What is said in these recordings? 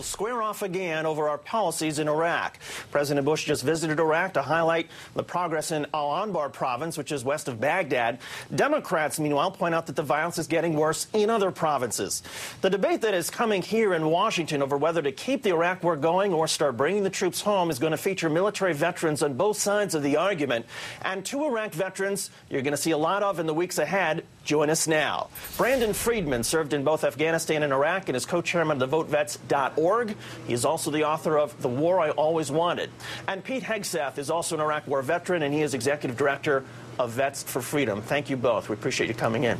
square off again over our policies in Iraq. President Bush just visited Iraq to highlight the progress in Anbar province, which is west of Baghdad. Democrats, meanwhile, point out that the violence is getting worse in other provinces. The debate that is coming here in Washington over whether to keep the Iraq war going or start bringing the troops home is going to feature military veterans on both sides of the argument. And two Iraq veterans you're going to see a lot of in the weeks ahead. Join us now. Brandon Friedman served in both Afghanistan and Iraq and is co-chairman of the VoteVets.org. He is also the author of The War I Always Wanted. And Pete Hegseth is also an Iraq war veteran, and he is executive director of Vets for Freedom. Thank you both. We appreciate you coming in.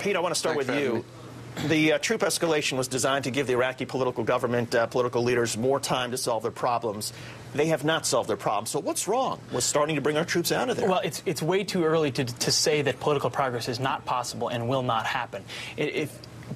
Pete, I want to start with you. The troop escalation was designed to give the Iraqi political government, political leaders, more time to solve their problems. They have not solved their problems. So what's wrong with starting to bring our troops out of there? Well, it's way too early to say that political progress is not possible and will not happen.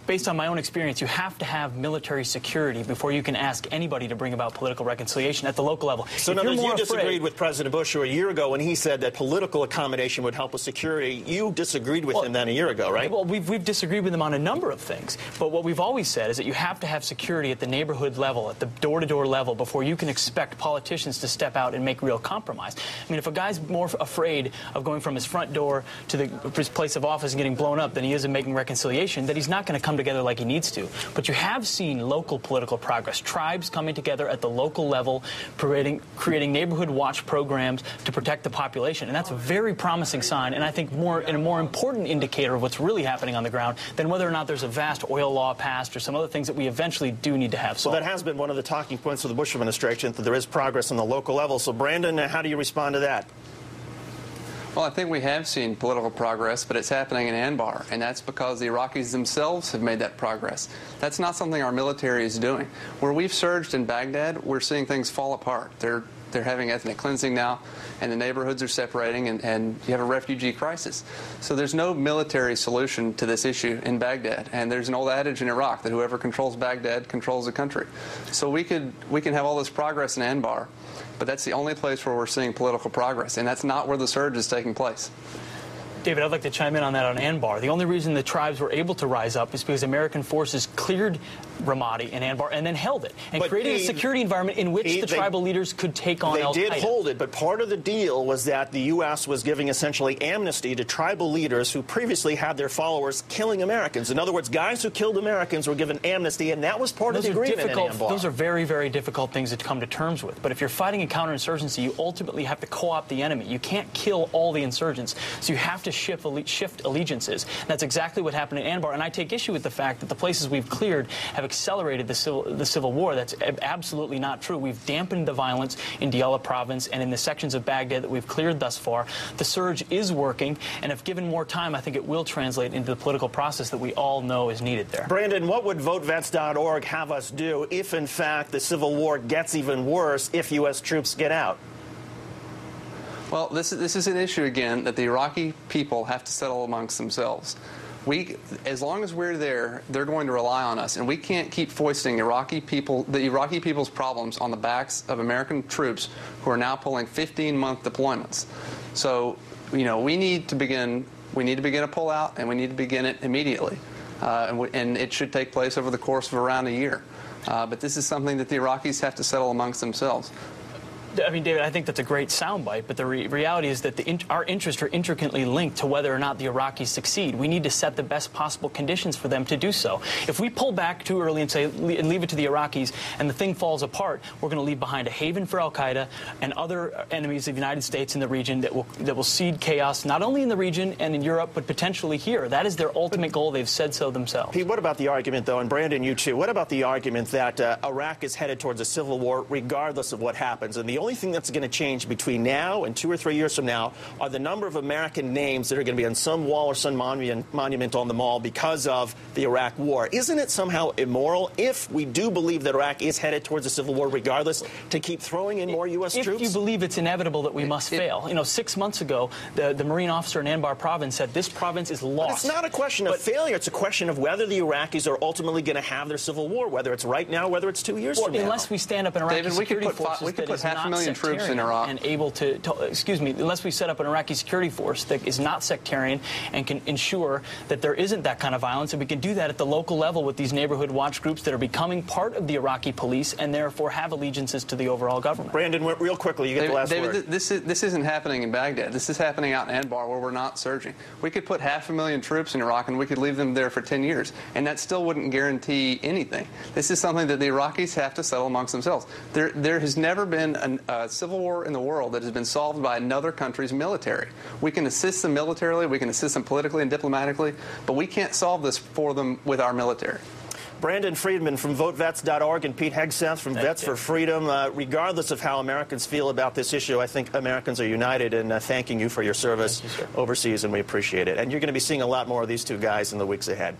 Based on my own experience, you have to have military security before you can ask anybody to bring about political reconciliation at the local level. So in other words, you disagreed with President Bush a year ago when he said that political accommodation would help with security. You disagreed with him then a year ago, right? Well, we've disagreed with him on a number of things. But what we've always said is that you have to have security at the neighborhood level, at the door-to-door level, before you can expect politicians to step out and make real compromise. I mean, if a guy's more afraid of going from his front door to his place of office and getting blown up than he is of making reconciliation, then he's not going to come together like he needs to. But you have seen local political progress, tribes coming together at the local level, creating neighborhood watch programs to protect the population, and that's a very promising sign, and I think a more important indicator of what's really happening on the ground than whether or not there's a vast oil law passed or some other things that we eventually do need to have solved. Well, that has been one of the talking points of the Bush administration, that there is progress on the local level. So, Brandon, how do you respond to that? Well, I think we have seen political progress, but it's happening in Anbar, and that's because the Iraqis themselves have made that progress. That's not something our military is doing. Where we've surged in Baghdad, we're seeing things fall apart. They're having ethnic cleansing now, and the neighborhoods are separating, and you have a refugee crisis. So there's no military solution to this issue in Baghdad, and there's an old adage in Iraq that whoever controls Baghdad controls the country. So we can have all this progress in Anbar, but that's the only place where we're seeing political progress, and that's not where the surge is taking place. David, I'd like to chime in on that on Anbar. The only reason the tribes were able to rise up is because American forces cleared Ramadi and Anbar and then held it and created a security environment in which the tribal leaders could take on Al-Qaeda. They did hold it, but part of the deal was that the U.S. was giving essentially amnesty to tribal leaders who previously had their followers killing Americans. In other words, guys who killed Americans were given amnesty, and that was part of the agreement in Anbar. Those are very, very difficult things to come to terms with. But if you're fighting a counterinsurgency, you ultimately have to co-opt the enemy. You can't kill all the insurgents, so you have to shift allegiances. And that's exactly what happened in Anbar, and I take issue with the fact that the places we've cleared have accelerated the civil war. That's absolutely not true. We've dampened the violence in Diyala province and in the sections of Baghdad that we've cleared thus far. The surge is working, and if given more time, I think it will translate into the political process that we all know is needed there. Brandon, what would VoteVets.org have us do if, in fact, the civil war gets even worse if U.S. troops get out? Well, this is an issue, again, that the Iraqi people have to settle amongst themselves. As long as we're there, they're going to rely on us, and we can't keep foisting the Iraqi people's problems on the backs of American troops who are now pulling 15-month deployments. So, we need to begin a pullout, and we need to begin it immediately. And it should take place over the course of around a year. But this is something that the Iraqis have to settle amongst themselves. I mean, David, I think that's a great soundbite, but the reality is that our interests are intricately linked to whether or not the Iraqis succeed. We need to set the best possible conditions for them to do so. If we pull back too early and leave it to the Iraqis and the thing falls apart, we're going to leave behind a haven for Al-Qaeda and other enemies of the United States in the region that will seed chaos not only in the region and in Europe, but potentially here. That is their ultimate goal. They've said so themselves. Pete, what about the argument, though, and Brandon, you too, what about the argument that Iraq is headed towards a civil war regardless of what happens? And the only thing that's going to change between now and 2 or 3 years from now are the number of American names that are going to be on some wall or some monument on the mall because of the Iraq war. Isn't it somehow immoral, if we do believe that Iraq is headed towards a civil war regardless, to keep throwing in more U.S. troops? If you believe it's inevitable that we must fail. 6 months ago, the Marine officer in Anbar province said this province is lost. But it's not a question of failure. It's a question of whether the Iraqis are ultimately going to have their civil war, whether it's right now, whether it's 2 years from now. Unless we stand up in Iraqi security forces, we could put half a million troops in Iraq. And able to, unless we set up an Iraqi security force that is not sectarian and can ensure that there isn't that kind of violence, and we can do that at the local level with these neighborhood watch groups that are becoming part of the Iraqi police and therefore have allegiances to the overall government. Brandon, real quickly, you get the last David, word. This isn't happening in Baghdad. This is happening out in Anbar, where we're not surging. We could put 500,000 troops in Iraq and we could leave them there for 10 years, and that still wouldn't guarantee anything. This is something that the Iraqis have to settle amongst themselves. There has never been a civil war in the world that has been solved by another country's military. We can assist them militarily, we can assist them politically and diplomatically, but we can't solve this for them with our military. Brandon Friedman from VoteVets.org and Pete Hegseth from Vets for Freedom. Regardless of how Americans feel about this issue, I think Americans are united in thanking you for your service overseas, and we appreciate it. And you're going to be seeing a lot more of these two guys in the weeks ahead.